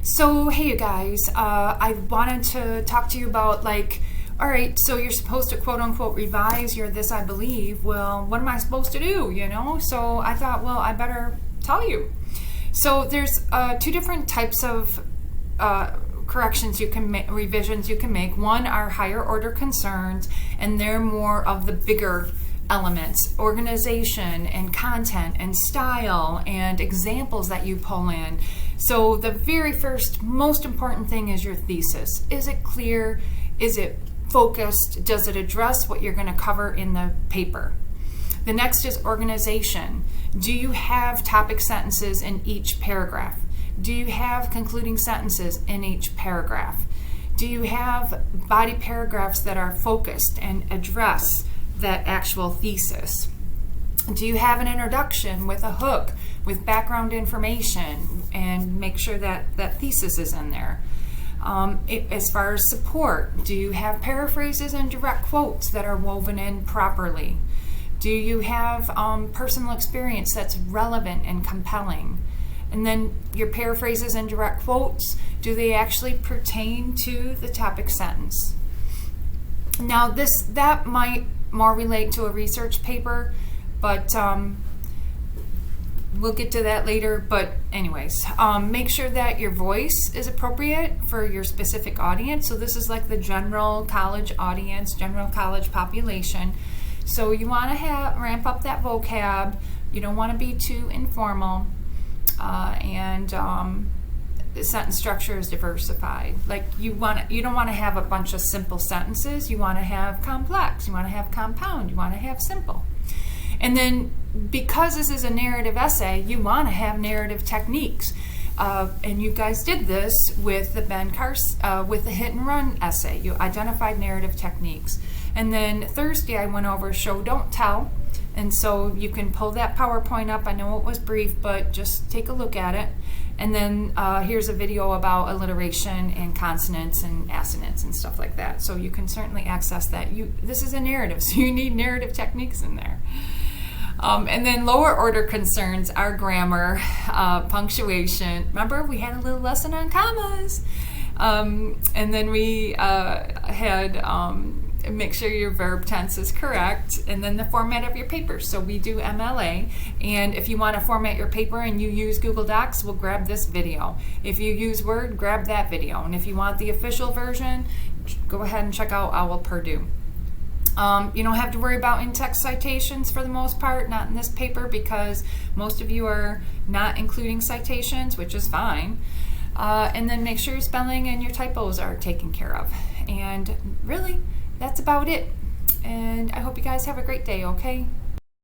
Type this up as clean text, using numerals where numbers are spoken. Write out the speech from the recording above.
So hey you guys, I wanted to talk to you about all right, so you're supposed to quote unquote revise your this I believe. Well, what am I supposed to do, So I thought, well, I better tell you. So there's two different types of corrections you can make, revisions you can make. One are higher order concerns, and they're more of the bigger elements, organization and content and style and examples that you pull in. So the very first most important thing is your thesis. Is it clear? Is it focused? Does it address what you're going to cover in the paper? The next is organization. Do you have topic sentences in each paragraph? Do you have concluding sentences in each paragraph? Do you have body paragraphs that are focused and address that actual thesis? Do you have an introduction with a hook, with background information, and make sure that that thesis is in there? As far as support, do you have paraphrases and direct quotes that are woven in properly? Do you have personal experience that's relevant and compelling? And then your paraphrases and direct quotes, do they actually pertain to the topic sentence? Now that might more relate to a research paper, but we'll get to that later. But anyways, make sure that your voice is appropriate for your specific audience. So this is like the general college audience, general college population. So you want to ramp up that vocab. You don't want to be too informal, and the sentence structure is diversified. Like you don't want to have a bunch of simple sentences. You want to have complex. You want to have compound. You want to have simple. And then because this is a narrative essay, you want to have narrative techniques. And you guys did this with the with the hit and run essay. You identified narrative techniques. And then Thursday I went over show, don't tell. And so you can pull that PowerPoint up. I know it was brief, but just take a look at it. And then here's a video about alliteration and consonants and assonance and stuff like that. So you can certainly access that. This is a narrative, so you need narrative techniques in there. And then lower order concerns are grammar, punctuation. Remember, we had a little lesson on commas. And then we had make sure your verb tense is correct, and then the format of your paper. So we do MLA, and if you want to format your paper and you use Google Docs, we'll grab this video. If you use Word, grab that video. And if you want the official version, go ahead and check out OWL Purdue. You don't have to worry about in-text citations for the most part, not in this paper, because most of you are not including citations, which is fine. And then make sure your spelling and your typos are taken care of. And really, that's about it. And I hope you guys have a great day, okay?